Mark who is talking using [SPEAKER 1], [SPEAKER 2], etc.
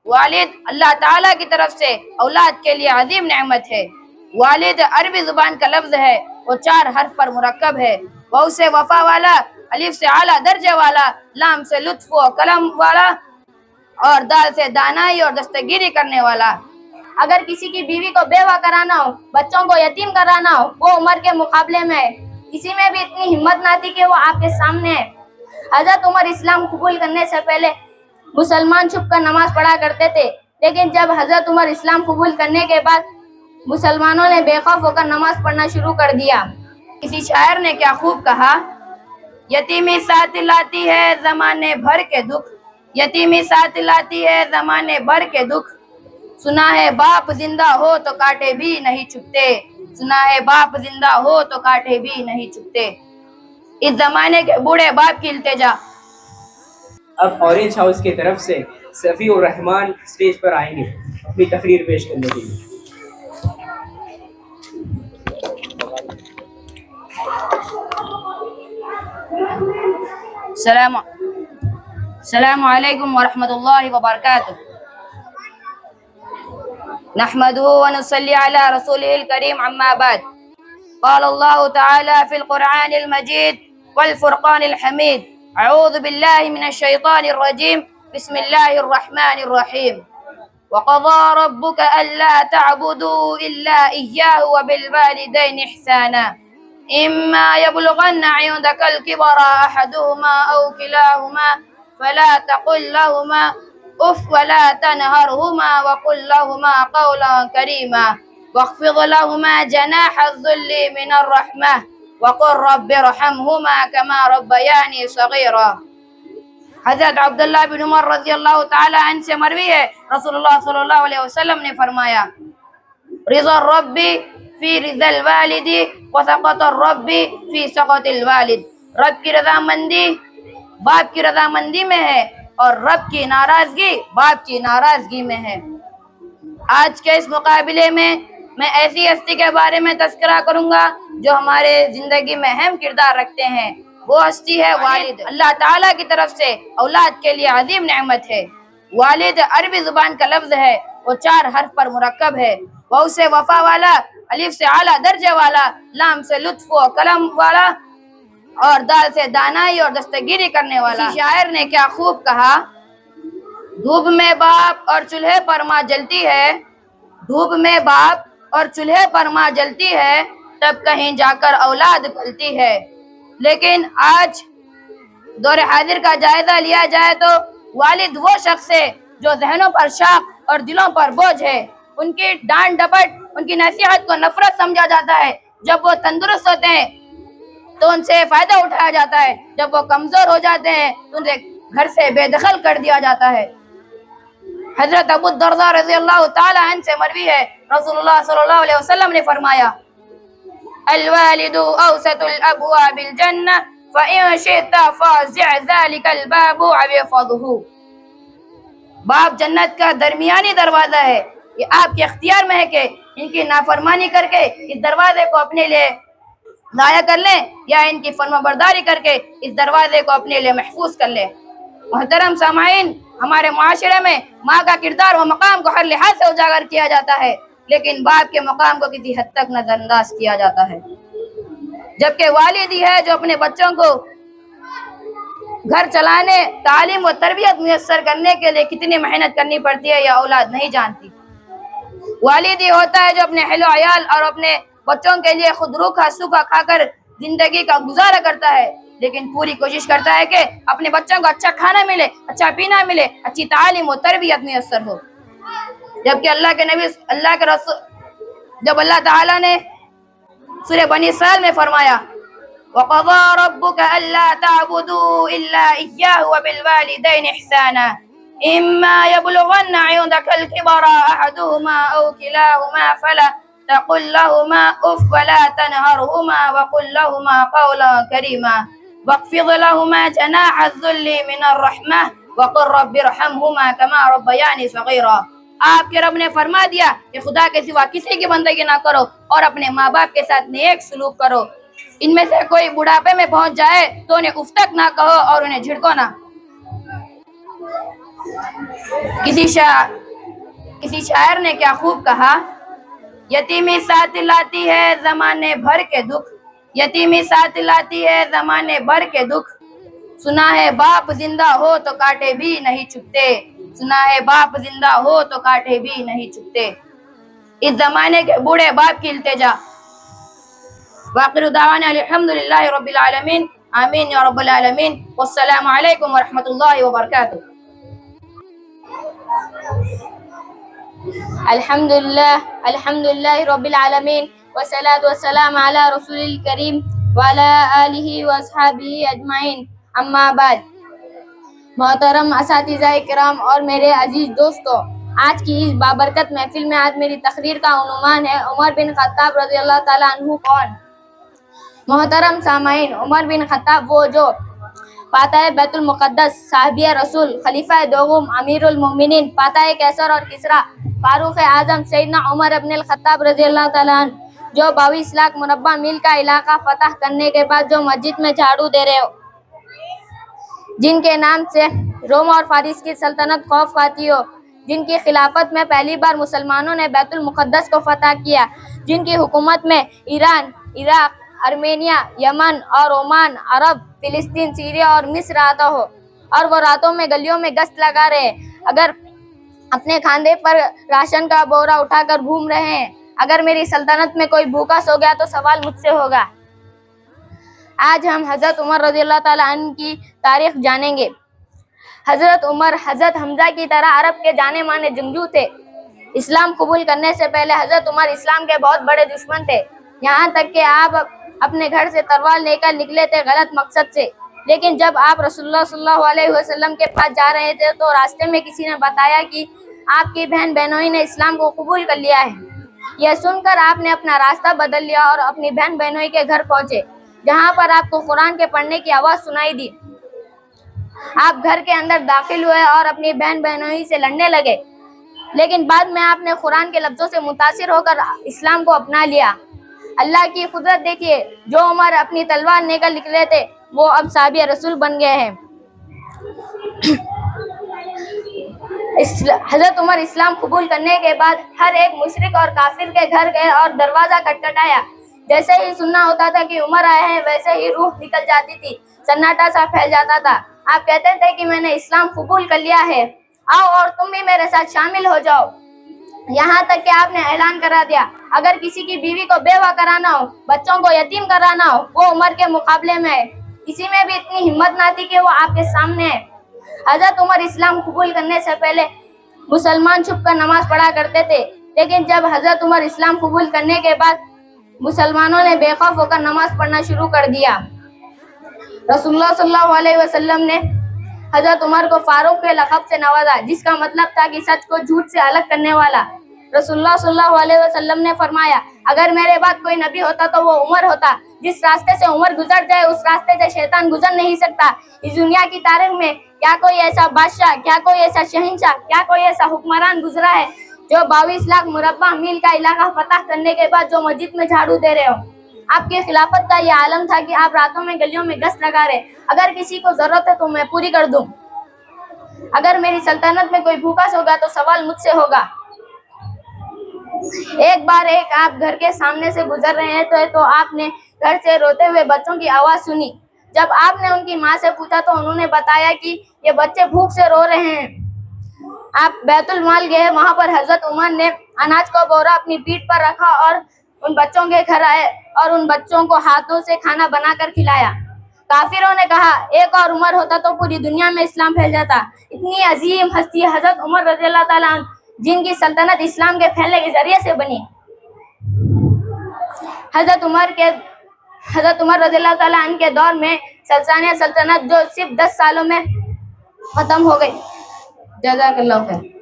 [SPEAKER 1] والد اللہ تعالیٰ کی طرف سے اولاد کے لیے عظیم نعمت ہے۔ والد عربی زبان کا لفظ ہے، وہ 4 حرف پر مرکب ہے۔ واو سے وفا والا، الف سے اعلیٰ درجے والا، لام سے لطف و کرم والا، اور دال سے دانائی اور دستگیری کرنے والا۔ اگر کسی کی بیوی کو بیوہ کرانا ہو، بچوں کو یتیم کرانا ہو، وہ عمر کے مقابلے میں کسی میں بھی اتنی ہمت نہ تھی کہ وہ آپ کے سامنے ہے۔ حضرت عمر اسلام قبول کرنے سے پہلے مسلمان چھپ کر نماز پڑھا کرتے تھے، لیکن جب حضرت عمر اسلام قبول کرنے کے بعد مسلمانوں نے بے خوف ہو کر نماز پڑھنا شروع کر دیا۔ کسی شاعر نے کیا خوب کہا، یتیمی ساتھ لاتی ہے زمانے بھر کے دکھ، یتیمی ساتھ لاتی ہے زمانے بھر کے دکھ، سنا ہے باپ زندہ ہو تو کاٹے بھی نہیں چھپتے، سنا ہے باپ زندہ ہو تو کاٹے بھی نہیں چھپتے۔ اس زمانے کے بوڑھے باپ کی التجا۔
[SPEAKER 2] اب اورنج ہاؤس کی طرف سے صفی الرحمان اسٹیج پر آئیں گے اپنی تقریر پیش کرنے کے لیے۔
[SPEAKER 1] السلام علیکم ورحمۃ اللہ وبرکاتہ۔ نحمده ونصلي على رسوله الكريم اما بعد، قال الله تعالى في القرآن المجيد والفرقان الحميد، اعوذ بالله من الشيطان الرجيم، بسم الله الرحمن الرحيم، وقضى ربك ألا تعبدوا إلا إياه وبالوالدين إحسانا إما يبلغن عندك الكبر أحدهما أو كلاهما فلا تقل لهما أف ولا تنهرهما وقل لهما قولا كريما واخفض لهما جناح الذل من الرحمة وقل رب ارحمهما كما ربياني صغيرا۔ حضرت عبداللہ بن عمر رضی اللہ تعالی عنہ سے مروی ہے، رسول اللہ صلی اللہ علیہ وسلم نے فرمایا، رضا الرب فی رضا الوالد وسخط الرب فی سخط الوالد، رب کی رضامندی باپ کی رضامندی میں ہے اور رب کی ناراضگی باپ کی ناراضگی میں ہے۔ آج کے اس مقابلے میں ایسی ہستی کے بارے میں تذکرہ کروں گا جو ہمارے زندگی میں اہم کردار رکھتے ہیں، وہ ہستی ہے والد۔ اللہ تعالیٰ کی طرف سے اولاد کے لیے عظیم نعمت ہے۔ والد عربی زبان کا لفظ ہے، وہ 4 حرف پر مرکب ہے۔ واو سے وفا والا، الف سے اعلیٰ درجے والا، لام سے لطف و کرم والا، اور دال سے دانائی اور دستگیری کرنے والا۔ کسی شاعر نے کیا خوب کہا، دھوپ میں باپ اور چولہے پر ماں جلتی ہے، دھوپ میں باپ اور چولہے پر ماں جلتی ہے، تب کہیں جا کر اولاد پلتی ہے۔ لیکن آج دور حاضر کا جائزہ لیا جائے تو والد وہ شخص ہے جو ذہنوں پر شاق اور دلوں پر بوجھ ہے۔ ان کی ڈانٹ ڈپٹ، ان کی نصیحت کو نفرت سمجھا جاتا ہے۔ جب وہ تندرست ہوتے ہیں تو ان سے فائدہ اٹھایا جاتا ہے، جب وہ کمزور ہو جاتے ہیں تو انہیں گھر سے بے دخل کر دیا جاتا ہے۔ حضرت ابو الدرداء رضی اللہ تعالی عنہ سے مروی ہے، رسول اللہ صلی اللہ علیہ وسلم نے فرمایا، الوالد اوسط الابواب الجنہ فإن شئت فازع ذلك الباب وَاحْفَظْهُ۔ باپ جنت کا درمیانی دروازہ ہے، یہ آپ کے اختیار میں ہے کہ ان کی نافرمانی کر کے اس دروازے کو اپنے لیے ضائع کر لیں یا ان کی فرمانبرداری کر کے اس دروازے کو اپنے لیے محفوظ کر لیں۔ محترم سامعین، ہمارے معاشرے میں ماں کا کردار و مقام کو ہر لحاظ سے اجاگر کیا جاتا ہے، لیکن باپ کے مقام کو کسی حد تک نظر انداز کیا جاتا ہے۔ جبکہ والد ہی ہے جو اپنے بچوں کو گھر چلانے، تعلیم و تربیت میسر کرنے کے لیے کتنی محنت کرنی پڑتی ہے یا اولاد نہیں جانتی۔ والد ہی ہوتا ہے جو اپنے اہل و عیال اور اپنے بچوں کے لیے خود روکھا سوکھا کھا کر زندگی کا گزارا کرتا ہے، لیکن پوری کوشش کرتا ہے کہ اپنے بچوں کو اچھا کھانا ملے، اچھا پینا ملے، اچھی تعلیم و تربیت میسر ہو۔ جبکہ جب اللہ تعالیٰ نے سورہ بنی اسرائیل میں فرمایا، وَقَضَى رَبُّكَ أَلَّا تَعْبُدُوا إِلَّا إِيَّاهُ وَبِالْوَالِدَيْنِ إِحْسَانًا إِمَّا يَبْلُغَنَّ عِندَكَ الْكِبَرَ أَحَدُهُمَا أَوْ كِلَاهُمَا فَلَا تَقُل لَّهُمَا أُفٍّ وَلَا تَنْهَرْهُمَا وَقُل لَّهُمَا قَوْلًا كَرِيمًا وَاخْفِضْ لَهُمَا جَنَاحَ الذُّلِّ مِنَ الرَّحْمَةِ وَقُل رَّبِّ ارْحَمْهُمَا كَمَا رَبَّيَانِي صَغِيرًا۔ آپ کے رب نے فرما دیا کہ خدا کے سوا کسی کی بندگی نہ کرو اور اپنے ماں باپ کے ساتھ نیک سلوک کرو۔ ان میں سے کوئی بڑھاپے میں پہنچ جائے تو انہیں اف تک نہ کہو اور انہیں جھڑکو نہ۔ کسی شاعر نے کیا خوب کہا، یتیمی ساتھ لاتی ہے زمانے بھر کے دکھ، یتیمی ساتھ لاتی ہے زمانے بھر کے دکھ، سنا ہے باپ زندہ ہو تو کاٹے بھی نہیں چھپتے، سنا ہے باپ زندہ ہو تو کاٹے بھی نہیں چھپتے، اس زمانے کے بوڑھے باپ کی التجا۔ وآخر دعوانا الحمدللہ رب العالمین، آمین یا رب العالمین، والسلام علیکم ورحمۃ اللہ وبرکاتہ۔ الحمدللہ رب العالمین، والصلاة والسلام علی رسول الکریم وعلی آلہ واصحابہ اجمعین، اما بعد۔ محترم اساتذہ کرام اور میرے عزیز دوستو، آج کی اس بابرکت محفل میں آج میری تقریر کا عنوان ہے عمر بن خطاب رضی اللہ تعالیٰ عنہ کون؟ محترم سامعین، عمر بن خطاب وہ جو فاتح بیت المقدس، صحابی رسول، خلیفہ دوم، امیر المومنین، فاتح کیسر اور کسریٰ، فاروق اعظم سیدنا عمر بن الخطاب رضی اللہ تعالیٰ عنہ، جو 22 لاکھ مربع میل کا علاقہ فتح کرنے کے بعد جو مسجد میں جھاڑو دے رہے ہو، جن کے نام سے روم اور فارس کی سلطنت خوف کھاتی ہو، جن کی خلافت میں پہلی بار مسلمانوں نے بیت المقدس کو فتح کیا، جن کی حکومت میں ایران، عراق، ارمینیا، یمن اور عمان، عرب، فلسطین، سیریا اور مصر آتا ہو، اور وہ راتوں میں گلیوں میں گشت لگا رہے، اگر اپنے کھاندے پر راشن کا بورا اٹھا کر گھوم رہے ہیں، اگر میری سلطنت میں کوئی بھوکا سو گیا تو سوال مجھ سے ہوگا۔ آج ہم حضرت عمر رضی اللہ تعالیٰ عنہ کی تاریخ جانیں گے۔ حضرت عمر حضرت حمزہ کی طرح عرب کے جانے مانے جنگجو تھے۔ اسلام قبول کرنے سے پہلے حضرت عمر اسلام کے بہت بڑے دشمن تھے، یہاں تک کہ آپ اپنے گھر سے تلوار لے کر نکلے تھے غلط مقصد سے، لیکن جب آپ رسول اللہ صلی اللہ علیہ وسلم کے پاس جا رہے تھے تو راستے میں کسی نے بتایا کہ آپ کی بہن بہنوئی نے اسلام کو قبول کر لیا ہے۔ یہ سن کر آپ نے اپنا راستہ بدل لیا اور اپنی بہن بہنوئی کے گھر پہنچے، جہاں پر آپ کو قرآن کے پڑھنے کی آواز سنائی دی۔ آپ گھر کے اندر داخل ہوئے اور اپنی بہن بہنوئی سے لڑنے لگے، لیکن بعد میں آپ نے قرآن کے لفظوں سے متاثر ہو کر اسلام کو اپنا لیا۔ اللہ کی قدرت دیکھیے، جو عمر اپنی تلوار لے کر نکلے تھے وہ اب صحابی رسول بن گئے ہیں۔ حضرت عمر اسلام قبول کرنے کے بعد ہر ایک مشرک اور کافر کے گھر گئے اور دروازہ کٹکھٹایا۔ جیسے ہی سننا ہوتا تھا کہ عمر آئے ہیں، ویسے ہی روح نکل جاتی تھی، سناٹا سا پھیل جاتا تھا۔ آپ کہتے تھے کہ میں نے اسلام قبول کر لیا ہے، آؤ اور تم بھی میرے ساتھ شامل ہو جاؤ۔ یہاں تک کہ آپ نے اعلان کرا دیا، اگر کسی کی بیوی کو بیوہ کرانا ہو، بچوں کو یتیم کرانا ہو، وہ عمر کے مقابلے میں ہے۔ کسی میں بھی اتنی ہمت نہ تھی کہ وہ آپ کے سامنے ہے۔ حضرت عمر اسلام قبول کرنے سے پہلے مسلمان چھپ کر نماز پڑھا کرتے تھے، لیکن جب حضرت عمر اسلام قبول کرنے کے بعد مسلمانوں نے بے خوف ہو کر نماز پڑھنا شروع کر دیا۔ رسول اللہ صلی اللہ علیہ وسلم نے حضرت عمر کو فاروق کے لقب سے نوازا، جس کا مطلب تھا کہ سچ کو جھوٹ سے الگ کرنے والا۔ رسول اللہ صلی اللہ علیہ وسلم نے فرمایا، اگر میرے بعد کوئی نبی ہوتا تو وہ عمر ہوتا۔ جس راستے سے عمر گزر جائے اس راستے سے شیطان گزر نہیں سکتا۔ اس دنیا کی تاریخ میں کیا کوئی ایسا بادشاہ، کیا کوئی ایسا شہنشاہ، کیا کوئی ایسا حکمران گزرا ہے جو 22 لاکھ مربع میل کا علاقہ فتح کرنے کے بعد جو مسجد میں جھاڑو دے رہے ہو؟ آپ کی خلافت کا یہ عالم تھا کہ آپ راتوں میں گلیوں میں گشت لگا رہے، اگر کسی کو ضرورت ہے تو میں پوری کر دوں۔ اگر میری سلطنت میں کوئی بھوکا ہوگا تو سوال مجھ سے ہوگا۔ ایک بار آپ گھر کے سامنے سے گزر رہے تھے تو آپ نے گھر سے روتے ہوئے بچوں کی آواز سنی۔ جب آپ نے ان کی ماں سے پوچھا تو انہوں نے بتایا کہ یہ بچے بھوک سے رو رہے ہیں۔ آپ بیت المال گئے، وہاں پر حضرت عمر نے اناج کا بورا اپنی پیٹھ پر رکھا اور ان بچوں کے گھر آئے اور ان بچوں کو ہاتھوں سے کھانا بنا کر کھلایا۔ کافروں نے کہا، ایک اور عمر ہوتا تو پوری دنیا میں اسلام پھیل جاتا۔ اتنی عظیم ہستی حضرت عمر رضی اللہ تعالیٰ عنہ، جن کی سلطنت اسلام کے پھیلنے کے ذریعے سے بنی۔ حضرت عمر رضی اللہ تعالیٰ عنہ کے دور میں سلطنت جو صرف 10 سالوں میں ختم ہو گئی۔ جزاک اللہ خیر۔